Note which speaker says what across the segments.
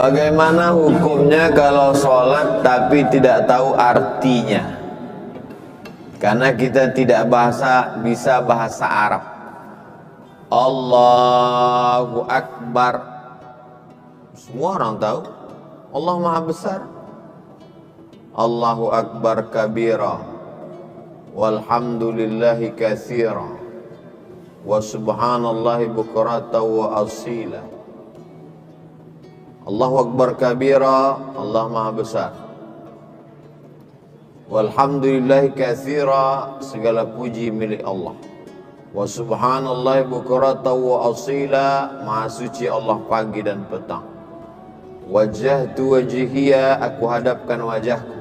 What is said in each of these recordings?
Speaker 1: Bagaimana hukumnya kalau sholat tapi tidak tahu artinya? Karena kita tidak bisa bahasa Arab. Allahu Akbar, semua orang tahu Allah Maha Besar. Allahu Akbar kabira, walhamdulillahi katsira, wa subhanallahi bukratan wa asila. Allahu Akbar kabira, Allah Maha Besar. Walhamdulillahi katsira, segala puji milik Allah. Wa subhanallahi bukratan wa asila, Maha suci Allah pagi dan petang. Wajjahtu wajhiya, aku hadapkan wajahku.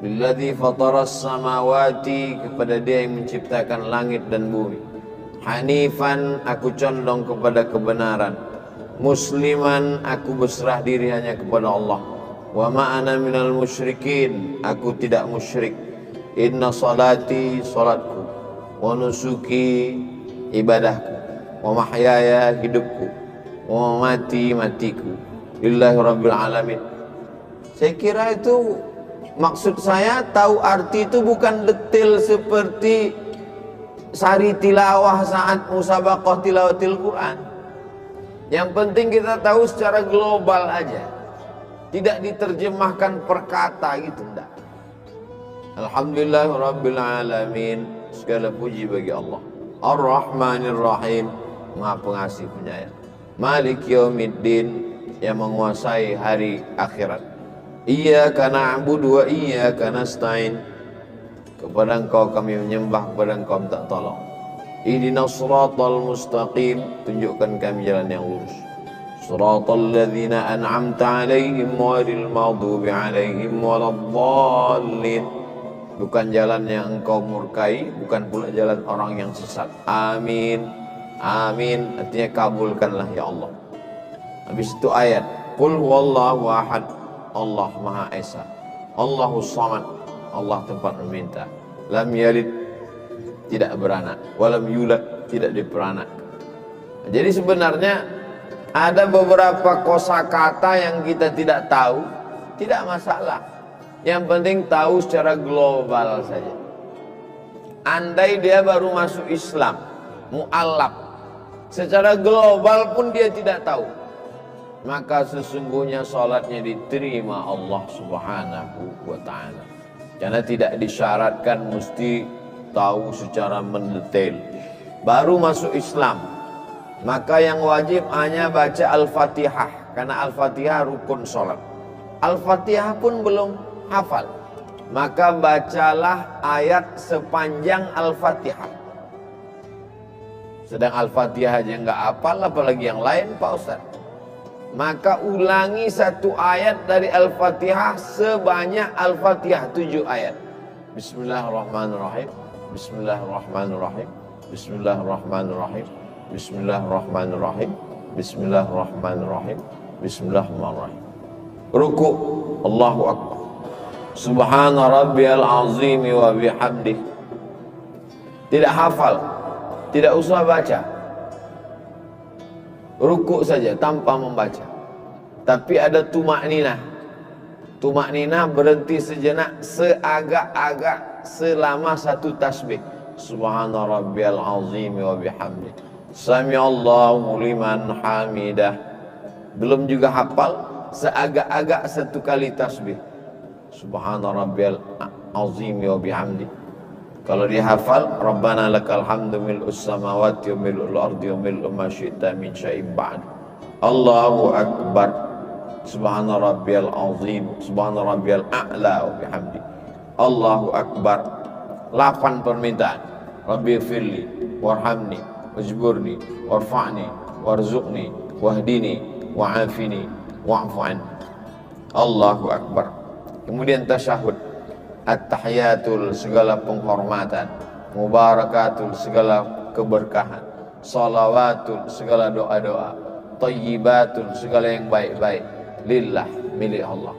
Speaker 1: Lilladzi fataras samawati, kepada Dia yang menciptakan langit dan bumi. Hanifan, aku condong kepada kebenaran. Musliman, aku berserah diri hanya kepada Allah. Wa ma ana minal musyrikin, aku tidak musyrik. Inna salati, salatku, wa nusuki, ibadahku, wa mahyaya, hidupku, wa mamati, matiku, lillahi rabbil alamin. Saya kira itu, maksud saya tahu arti itu bukan detail seperti sari tilawah saat musabaqah tilawatil Quran. Yang penting kita tahu secara global aja, tidak diterjemahkan per kata gitu, enggak. Alhamdulillah rabbil alamin, segala puji bagi Allah. Ar-Rahmanir Rahim, Maha Pengasih Penyayang. Malik Yaumiddin, yang menguasai hari akhirat. Iyyaka na'budu wa iyyaka nasta'in, kepada Engkau kami menyembah, kepada Engkau minta tolong. Ihdinas siratal mustaqim, tunjukkan kami jalan yang lurus. Siratal ladzina an'amta 'alaihim ghairil maghdubi 'alaihim waladdallin, bukan jalan yang Engkau murkai, bukan pula jalan orang yang sesat. Amin. Amin, artinya kabulkanlah ya Allah. Habis itu ayat Qul huwallahu ahad, Allah Maha Esa. Allahus samad, Allah tempat meminta. Lam yalid, tidak beranak. Walam yulad, tidak diperanak. Jadi sebenarnya ada beberapa kosakata yang kita tidak tahu, tidak masalah. Yang penting tahu secara global saja. Andai dia baru masuk Islam, mu'allaf, secara global pun dia tidak tahu, maka sesungguhnya salatnya diterima Allah Subhanahu wa ta'ala. Karena tidak disyaratkan mesti tahu secara mendetail. Baru masuk Islam, maka yang wajib hanya baca Al-Fatihah, karena Al-Fatihah rukun salat. Al-Fatihah pun belum hafal, maka bacalah ayat sepanjang Al-Fatihah. Sedang Al-Fatihah aja nggak hafal, apalagi yang lain Pak Ustaz. Maka ulangi satu ayat dari Al-Fatihah sebanyak Al-Fatihah, 7 ayat. Bismillahirrahmanirrahim, Bismillahirrahmanirrahim, Bismillahirrahmanirrahim, Bismillahirrahmanirrahim, Bismillahirrahmanirrahim, Bismillahirrahmanirrahim. Ruku, Allahu Akbar. Subhana rabbiyal azim wa bihamdih. Tidak hafal, tidak usah baca. Ruku saja tanpa membaca. Tapi ada tumakninah. Tumakninah berhenti sejenak, seagak-agak, selama satu tasbih. Subhana rabbiyal azim wa bihamdih. Sami'allahu liman hamidah. Belum juga hafal, seagak-agak satu kali tasbih. Subhana rabbiyal azim wa bihamdih. Kalau dihafal, Rabbana lakal hamdu mil'us samawati wa mil'ul ardi wa mil'u ma syi'ta min syai'in ba'd. Allahu Akbar. Subhana rabbiyal azim, subhana rabbiyal a'la wa bihamdi. Allahu Akbar. 8 permintaan. Rabbi firli, warhamni, wajburni, warfa'ni, warzuqni, wahdini, wa'afini, wa'fu'an. Allahu Akbar. Kemudian tasyahud. At-tahiyatul, segala penghormatan. Mubarakatul, segala keberkahan. Salawatul, segala doa-doa. Tayyibatul, segala yang baik-baik. Lillah, milik Allah.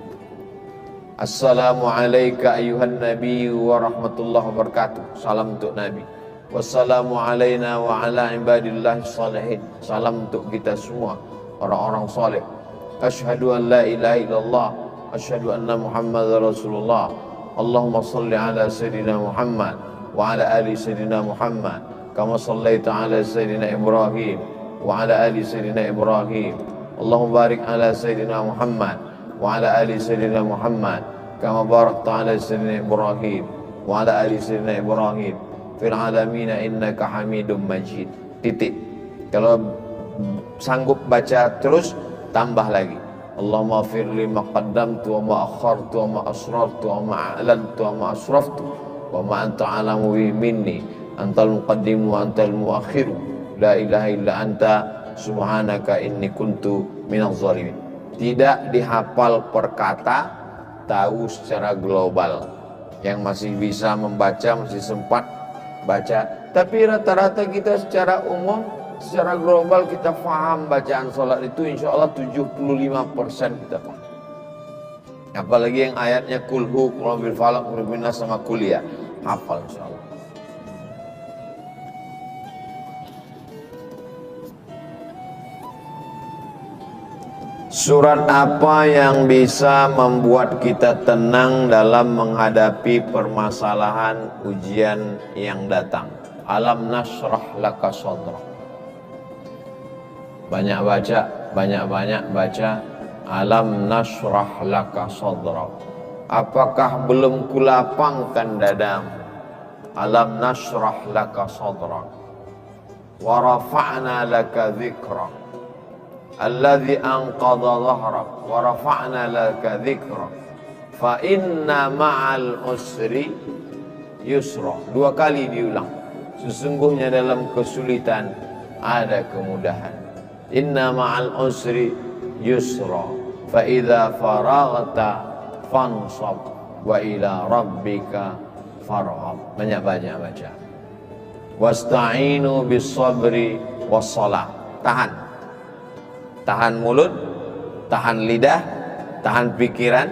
Speaker 1: Assalamu alayka ayuhan nabi wa rahmatullahi wabarakatuh. Salam untuk Nabi. Wassalamu alayna wa ala ibadillahi salihin. Salam untuk kita semua, orang-orang saleh. asyhadu an la ilaha illallah, asyhadu anna Muhammadar Rasulullah. Allahumma salli ala Sayyidina Muhammad wa ala ali Sayyidina Muhammad kama sallaita ala Sayyidina Ibrahim wa ala ali Sayyidina Ibrahim. Allahumma barik ala Sayyidina Muhammad wa ala ali Sayyidina Muhammad kama barakta ala Sayyidina Ibrahim wa ala ali Sayyidina Ibrahim fil alamin innaka Hamidum Majid. Titik. Kalau sanggup baca terus, tambah lagi. Allahumma firli ma qaddamtu wa ma akhartu wa ma asrartu wa ma a'lantu wa ma asraftu wa ma anta alamu bihi minni antal muqaddimu wa antal muakhiru la ilaha illa anta subhanaka inni kuntu minaz zalimin. Tidak dihafal per kata, tahu secara global. Yang masih bisa membaca masih sempat baca, tapi rata-rata kita secara umum, secara global kita paham bacaan sholat itu insya Allah 75% kita paham. Apalagi yang ayatnya kulhu, qul falaq, qul nas sama kuliah, hafal insya Allah. Surat apa yang bisa membuat kita tenang dalam menghadapi permasalahan ujian yang datang? Alam nasrah laka sadrak. Banyak baca, banyak baca. Alam nasrah laka sadrak. Apakah belum kulapangkan dadamu? Alam nasrah laka sadrak. Wa rafa'na laka dzikrak. Alladzi anqadha dhahrak wa rafa'na laka dzikrak fa inna ma'al usri yusra. Dua kali diulang. Sesungguhnya dalam kesulitan ada kemudahan. Inna ma'al usri yusra fa idza faraghta fansab wa ila rabbika farghab. Banyak baca. Wasta'inu bis sabri was shalah. Tahan mulut, tahan lidah, tahan pikiran.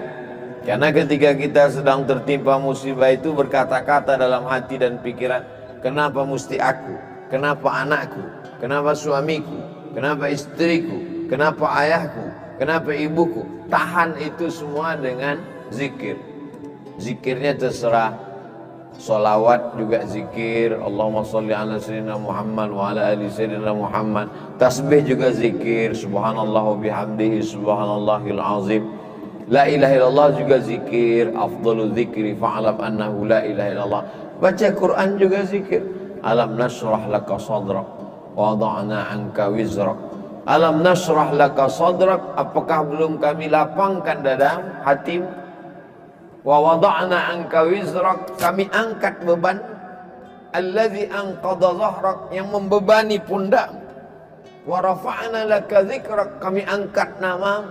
Speaker 1: Karena ketika kita sedang tertimpa musibah itu berkata-kata dalam hati dan pikiran, kenapa mesti aku? Kenapa anakku? Kenapa suamiku? Kenapa istriku? Kenapa ayahku? Kenapa ibuku? Tahan itu semua dengan zikir. Zikirnya terserah. Salawat juga zikir. Allahumma salli ala Sayyidina Muhammad wa ala ali Sayyidina Muhammad. Tasbih juga zikir. Subhanallah wa bihamdihi subhanallahil azim. La ilaha illallah juga zikir. Afdalu zikri fa'alam annahu la ilaha illallah. Baca Quran juga zikir. Alam nasrah laka sadrak wa wada'na anka wizrak. Alam nasrah laka sadrak. Apakah belum kami lapangkan dadamu, hatimu? Wa wada'na anka wizrak, kami angkat beban. Alladzi anqadha dhahrak, yang membebani pundakmu. Wa rafa'na laka dzikrak, kami angkat namamu.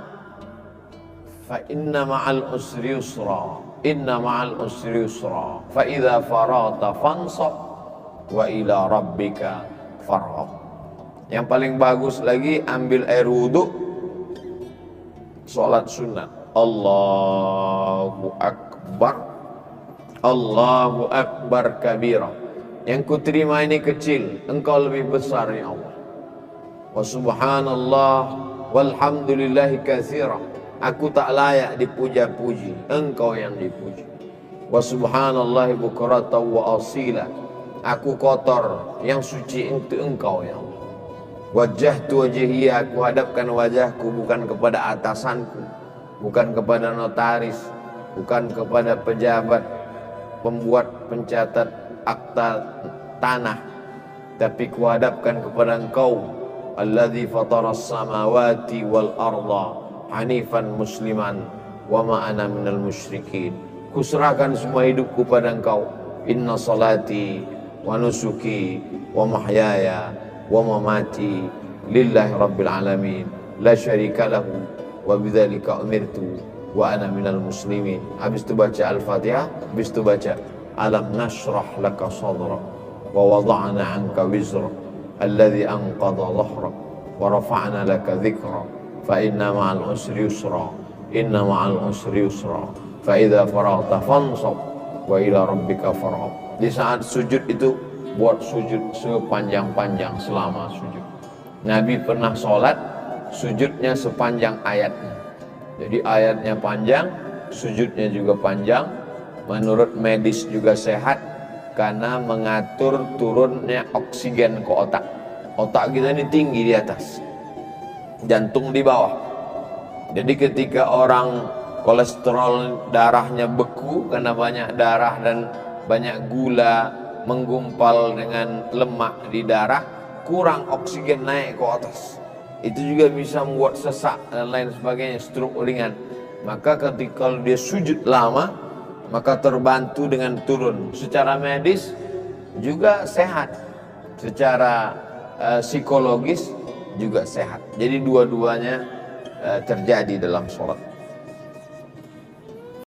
Speaker 1: Fa inna ma'al usri yusra, inna ma'al usri yusra, fa idza faragta fansab wa ila rabbika farghab. Yang paling bagus lagi, ambil air wudu, sholat sunat. Allahu Akbar, Allahu Akbar kabira. Yang kuterima ini kecil, engkau lebih besar ya Allah. Wa subhanallah walhamdulillahi katsira. Aku tak layak dipuja-puji, engkau yang dipuji. Wa subhanallahi bukratan wa asila. Aku kotor, yang suci itu engkau ya Allah. Wajjahtu wajhi, aku hadapkan wajahku bukan kepada atasanku, bukan kepada notaris, bukan kepada pejabat, pembuat pencatat akta tanah, tapi kuhadapkan kepada engkau. Alladzi fataras samawati wal arda hanifan musliman wa ma ana minal musyrikin. Kuserahkan semua hidupku pada engkau. Inna salati wa nusuki wa mahyaya wa mamati lillahi rabbil alamin la syarika lahu wa bidzalika umirtu wa ana minal muslimin. Habis itu baca Al-Fatihah, habis itu baca alam nashrah laka sadrak wa wada'na anka wizrak alladzi anqadha dhahrak wa rafa'na laka dzikrak fa inna ma'al usri yusra inna ma'al usri yusra fa idza faraghta fansab wa ila rabbika farghab. Di saat sujud itu buat sujud sepanjang-panjang selama sujud. Nabi pernah sholat sujudnya sepanjang ayatnya. Jadi ayatnya panjang, sujudnya juga panjang. Menurut medis juga sehat karena mengatur turunnya oksigen ke otak. Otak kita ini tinggi di atas, jantung di bawah. Jadi ketika orang kolesterol darahnya beku karena banyak darah dan banyak gula menggumpal dengan lemak di darah, kurang oksigen naik ke atas. Itu juga bisa membuat sesak dan lain sebagainya, stroke ringan. Maka ketika dia sujud lama, maka terbantu dengan turun. Secara medis juga sehat, secara psikologis juga sehat. Jadi dua-duanya terjadi dalam sholat.